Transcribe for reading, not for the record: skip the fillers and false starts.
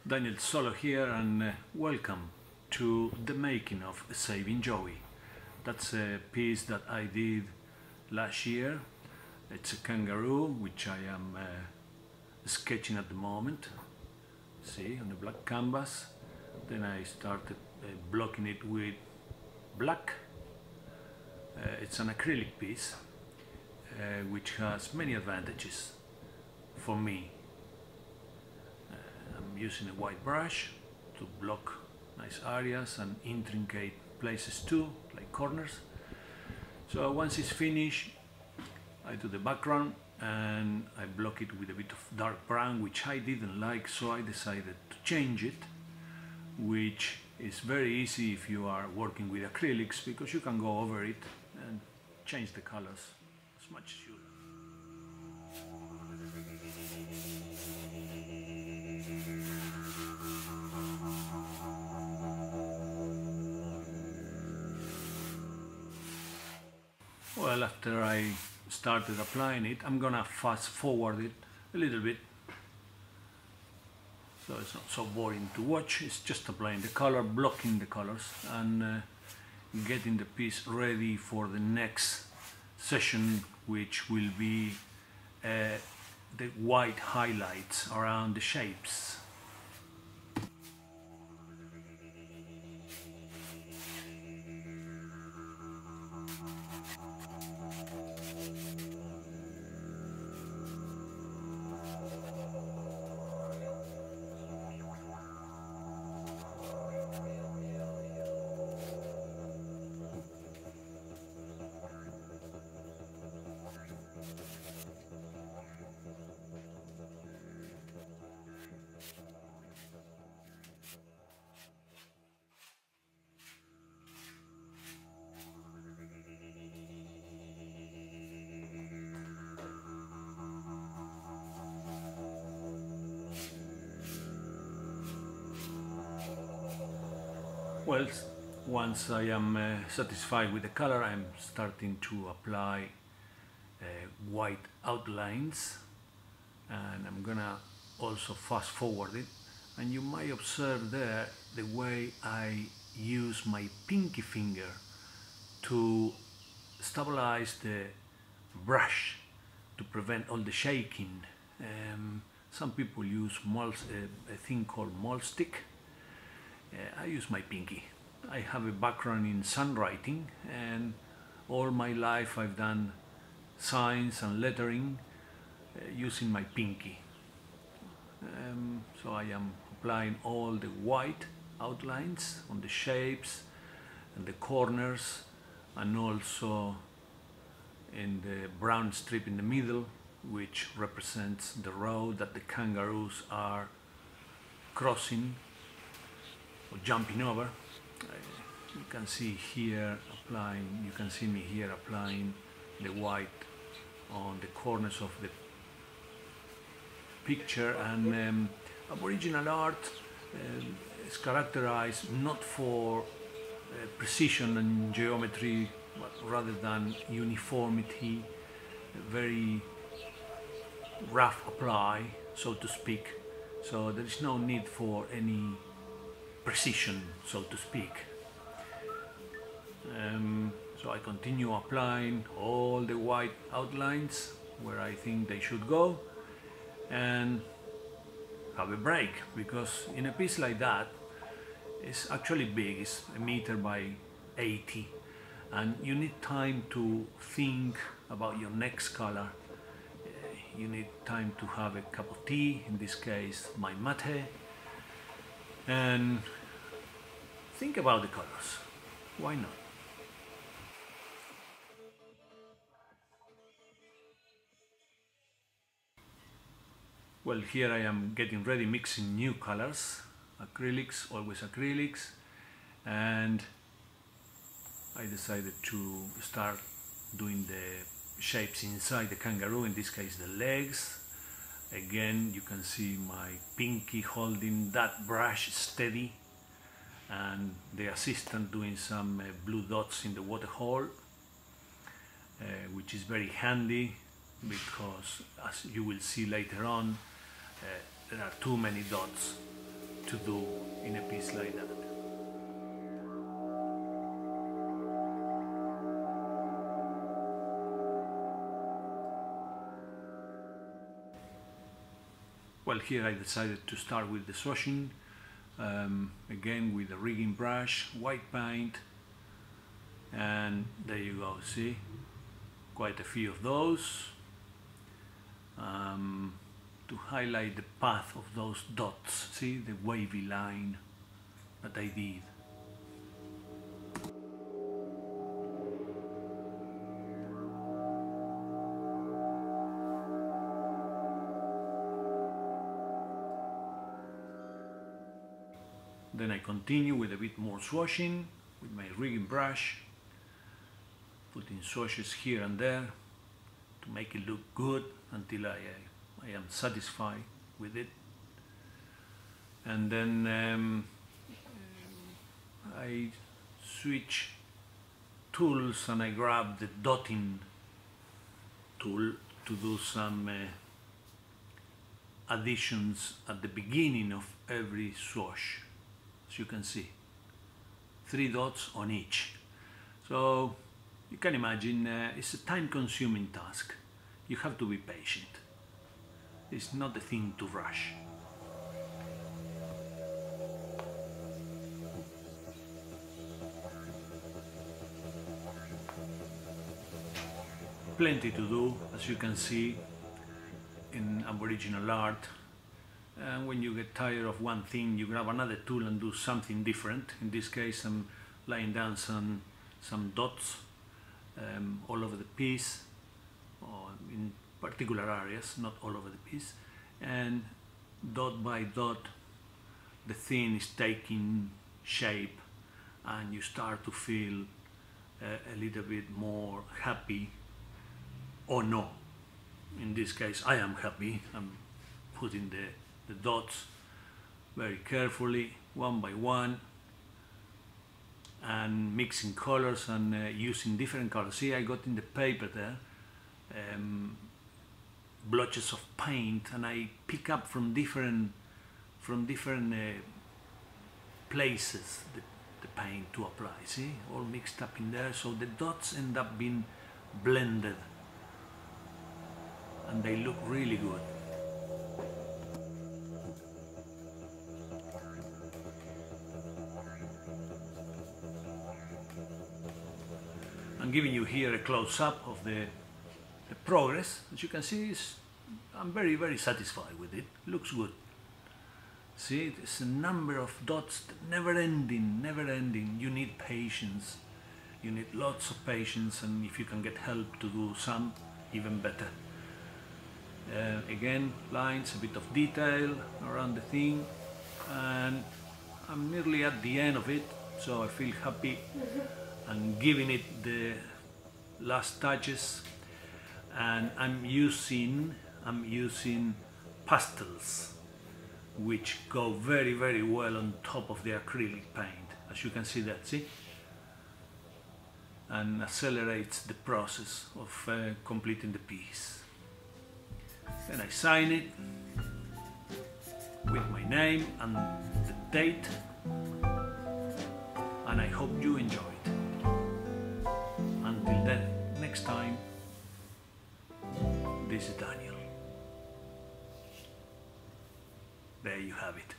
Daniel Solo here, and welcome to the making of Saving Joey. That's a piece that I did last year. It's a kangaroo which I am sketching at the moment. See, on the black canvas. Then I started blocking it with black. It's an acrylic piece which has many advantages for me. I'm using a white brush to block nice areas and intricate places too, like corners. So once it's finished, I do the background and I block it with a bit of dark brown, which I didn't like, so I decided to change it, which is very easy if you are working with acrylics, because you can go over it and change the colors as much as you like. Well, after I started applying it, I'm gonna fast forward it a little bit, so it's not so boring to watch. It's just applying the color, blocking the colors, and getting the piece ready for the next session, which will be the white highlights around the shapes. Well, once I am satisfied with the color, I'm starting to apply white outlines, and I'm gonna also fast forward it, and you might observe there the way I use my pinky finger to stabilize the brush to prevent all the shaking. Some people use a thing called mole stick. I use my pinky. I have a background in songwriting, and all my life I've done signs and lettering using my pinky. So I am applying all the white outlines on the shapes and the corners, and also in the brown strip in the middle, which represents the road that the kangaroos are crossing or jumping over. You can see here applying, you can see me here applying the white on the corners of the picture. And Aboriginal art is characterized not for precision and geometry, but rather than uniformity, very rough apply, so to speak. So there is no need for any precision, so to speak. So I continue applying all the white outlines where I think they should go, and have a break, because in a piece like that, it's actually big, it's 1 meter by 80, and you need time to think about your next color. You need time to have a cup of tea, in this case my mate, and think about the colors. Why not? Well, here I am getting ready, mixing new colors, acrylics, always acrylics, and I decided to start doing the shapes inside the kangaroo, in this case the legs. Again, you can see my pinky holding that brush steady, and the assistant doing some blue dots in the water hole, which is very handy, because as you will see later on, there are too many dots to do in a piece like that. Well, here I decided to start with the swashing, again with the rigging brush, white paint, and there you go, see, quite a few of those, to highlight the path of those dots, see the wavy line that I did. Then I continue with a bit more swashing with my rigging brush, putting swashes here and there to make it look good until I am satisfied with it. And then I switch tools and I grab the dotting tool to do some additions at the beginning of every swash. As you can see, 3 dots on each. So you can imagine it's a time-consuming task. You have to be patient. It's not a thing to rush. Plenty to do, as you can see in Aboriginal art. And when you get tired of one thing, you grab another tool and do something different. In this case, I'm laying down some dots all over the piece, or in particular areas, not all over the piece. And dot by dot, the thing is taking shape, and you start to feel a little bit more happy, or no. In this case, I am happy. I'm putting the dots very carefully, one by one, and mixing colors and using different colors. See, I got in the paper there blotches of paint, and I pick up from different places the paint to apply. See, all mixed up in there, so the dots end up being blended and they look really good. I'm giving you here a close-up of the progress. As you can see, I'm very, very satisfied with it. Looks good. See, it's a number of dots, never ending, never ending. You need patience. You need lots of patience, and if you can get help to do some, even better. Again, lines, a bit of detail around the thing, and I'm nearly at the end of it, so I feel happy and giving it the last touches. And I'm using pastels, which go very, very well on top of the acrylic paint, as you can see that, see? And accelerates the process of completing the piece. Then I sign it with my name and the date, and I hope you enjoy it. Until then, next time, this is Daniel. There you have it.